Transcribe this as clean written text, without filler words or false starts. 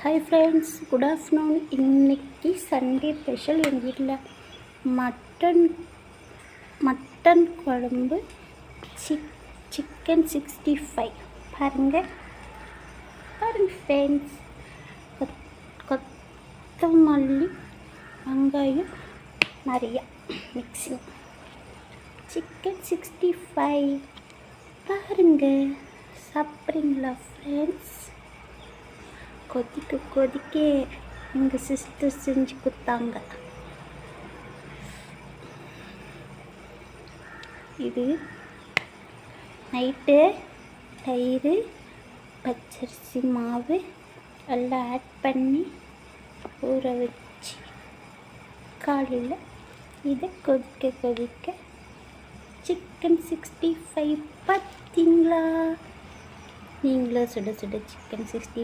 Hi friends, good afternoon. இன்றைக்கி Sunday special. எங்கள் வீட்டில் மட்டன் குழம்பு, சிக்கன் 65. பாருங்கள் ஃப்ரெண்ட்ஸ். கொத்தமல்லி, வெங்காயம் நிறையா மிக்சிங். சிக்கன் 65 பாருங்கள். சாப்பிட்றீங்களா ஃப்ரெண்ட்ஸ்? கொதிக்க எங்கள் சிஸ்டர் செஞ்சு கொடுத்தாங்க. இது நைட்டு தயிர், பச்சரிசி மாவு எல்லாம் ஆட் பண்ணி ஊற வச்சு காலையில் இதை கொதிக்க சிக்கன் 65 பார்த்தீங்களா? நீங்களும் சுட சிக்கன் 65